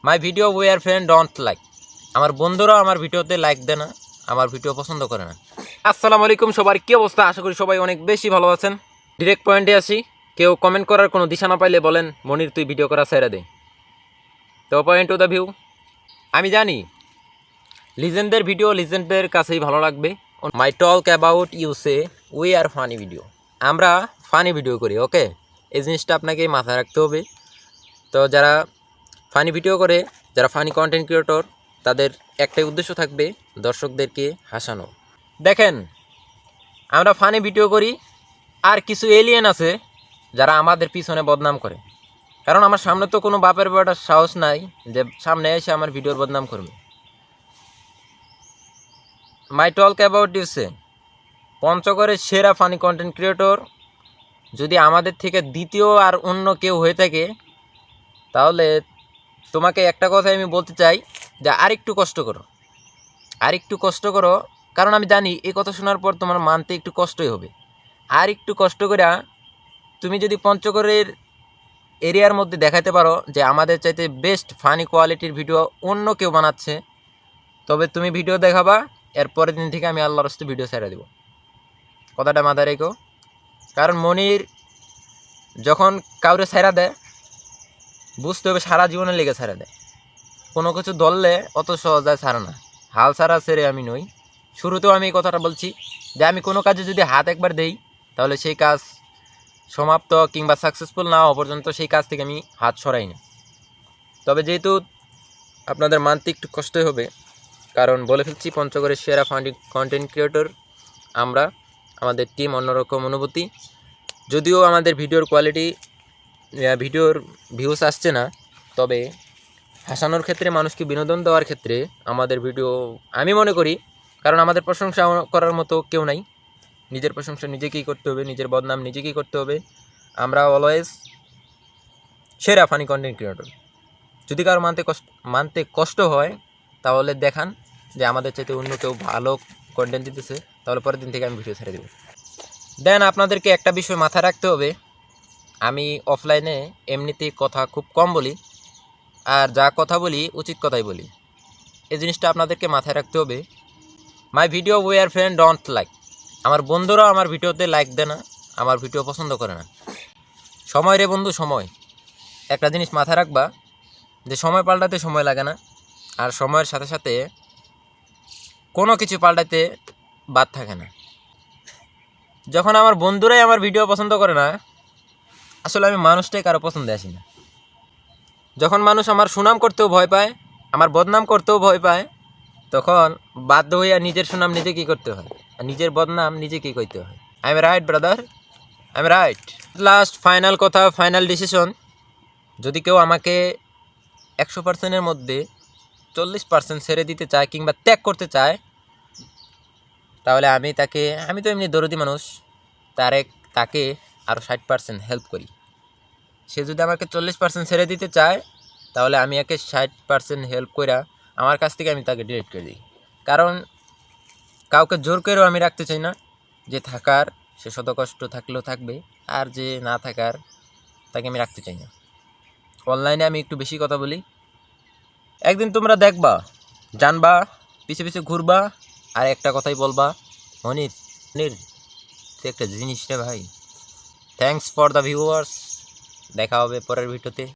My video were friend don't like. আমার বন্ধুরা আমার ভিডিওতে লাইক দেয় না, আমার ভিডিও পছন্দ করে না। আসসালামু আলাইকুম, সবার কি অবস্থা? আশা করি সবাই অনেক বেশি ভালো আছেন। ডিরেক্ট পয়েন্টে আসি। কেউ কমেন্ট করার কোনো দিশা না পাইলে বলেন মনির তুই ভিডিও করা ছেড়ে দে। তো পয়েন্ট টু দ্য ভিউ, আমি জানি লিজেন্ডদের ভিডিও লিজেন্ডদের কাছেই ভালো লাগবে। My talk about you say we are funny video. আমরা ফানি ভিডিও করি, ওকে? এই জিনিসটা আপনাকে মাথায় রাখতে হবে। তো যারা ফানি ভিডিও করে, যারা ফানি কন্টেন্ট ক্রিয়েটর, তাদের একটাই উদ্দেশ্য থাকবে দর্শকদেরকে হাসানো। দেখেন, আমরা ফানি ভিডিও করি, আর কিছু এলিয়েন আছে যারা আমাদের পিছনে বদনাম করে। কারণ আমার সামনে তো কোনো বাপের বেটার সাহস নাই যে সামনে এসে আমার ভিডিওর বদনাম করবে। মাই টক অ্যাবাউট ইউ সে পঞ্চগড়ের সেরা ফানি কন্টেন্ট ক্রিয়েটর যদি আমাদের থেকে দ্বিতীয় আর অন্য কেউ হয়ে থাকে, তাহলে তোমাকে একটা কথাই আমি বলতে চাই যে আরেকটু কষ্ট করো, আরেকটু কষ্ট করো। কারণ আমি জানি এই কথা শোনার পর তোমার মানতে একটু কষ্টই হবে। আর একটু কষ্ট করে তুমি যদি পঞ্চগড়ের এরিয়ার মধ্যে দেখাতে পারো যে আমাদের চাইতে বেস্ট ফানি কোয়ালিটির ভিডিও অন্য কেউ বানাচ্ছে, তবে তুমি ভিডিও দেখাবা, এর পরের দিন থেকে আমি আল্লাহর রাস্তায় ভিডিও ছেড়ে দেবো। কথাটা মাথায় রেখো। কারণ মনির যখন কাউরে ছেড়া দেয়, বুঝতে হবে সারা জীবনে লেগে ছেড়ে দেয়। কোনো কিছু ধরলে অত সহজায় ছাড়ে না। হাল ছাড়া ছেড়ে আমি নই। শুরুতেও আমি এই কথাটা বলছি যে আমি কোনো কাজে যদি হাত একবার দেই, তাহলে সেই কাজ সমাপ্ত কিংবা সাকসেসফুল না হওয়া পর্যন্ত সেই কাজ থেকে আমি হাত সরাই না। তবে যেহেতু আপনাদের মানতে একটু কষ্টই হবে, কারণ বলে ফেলছি পঞ্চগড়ের সেরা ফানি কন্টেন্ট ক্রিয়েটর আমরা, আমাদের টিম অন্যরকম অনুভূতি। যদিও আমাদের ভিডিওর কোয়ালিটি, ভিডিওর ভিউস আসছে না, তবে হাসানোর ক্ষেত্রে, মানুষকে বিনোদন দেওয়ার ক্ষেত্রে আমাদের ভিডিও আমি মনে করি, কারণ আমাদের প্রশংসা করার মতো কেউ নাই। নিজের প্রশংসা নিজেকেই করতে হবে, নিজের বদনাম নিজেকেই করতে হবে। আমরা অলওয়েজ সেরা ফানি কন্টেন্ট ক্রিয়েটর। যদি কারো মানতে কষ্ট হয়, তাহলে দেখান যে আমাদের চাইতে অন্য কেউ ভালো কন্টেন্ট দিতেছে, তাহলে পরের দিন থেকে আমি ভিডিও ছেড়ে দেব। দেন আপনাদেরকে একটা বিষয় মাথায় রাখতে হবে, আমি অফলাইনে এমনিতেই কথা খুব কম বলি, আর যা কথা বলি উচিত কথাই বলি। এই জিনিসটা আপনাদেরকে মাথায় রাখতে হবে। My video were friend don't like. আমার বন্ধুরা আমার ভিডিওতে লাইক দেয় না, আমার ভিডিও পছন্দ করে না। সময় রে বন্ধু, সময়। একটা জিনিস মাথায় রাখবা যে সময় পাল্টাতে সময় লাগে না, আর সময়ের সাথে সাথে কোনো কিছু পাল্টাতে বাদ থাকে না। যখন আমার বন্ধুরাই আমার ভিডিও পছন্দ করে না, আসলে আমি মানুষটাই কারো পছন্দে আসি না। যখন মানুষ আমার সুনাম করতেও ভয় পায়, আমার বদনাম করতেও ভয় পায়, তখন বাধ্য হইয়া নিজের সুনাম নিজে কী করতে হয়, আর নিজের বদনাম নিজে কী করতে হয়। I am right brother, I am right. Last final কথা, ফাইনাল ডিসিশন। যদি কেউ আমাকে 100%-এর মধ্যে 40% ছেড়ে দিতে চায় কিংবা ত্যাগ করতে চায়, তাহলে আমি তো এমনি দরদি মানুষ, তাকে আরও 60% হেল্প করি। সে যদি আমাকে 40% ছেড়ে দিতে চায়, তাহলে আমি একে 60% হেল্প করে আমার কাছ থেকে আমি তাকে ডিলিট করে দিই। কারণ কাউকে জোর করেও আমি রাখতে চাই না। যে থাকার সে শত কষ্ট থাকলেও থাকবে, আর যে না থাকার তাকে আমি রাখতে চাই না। অনলাইনে আমি একটু বেশি কথা বলি, একদিন তোমরা দেখবা, জানবা, পিছে পিছে ঘুরবা, আর একটা কথাই বলবা, মনির তুই একটা জিনিস রে ভাই। Thanks for the viewers. দেখা হবে পরের ভিডিওতে।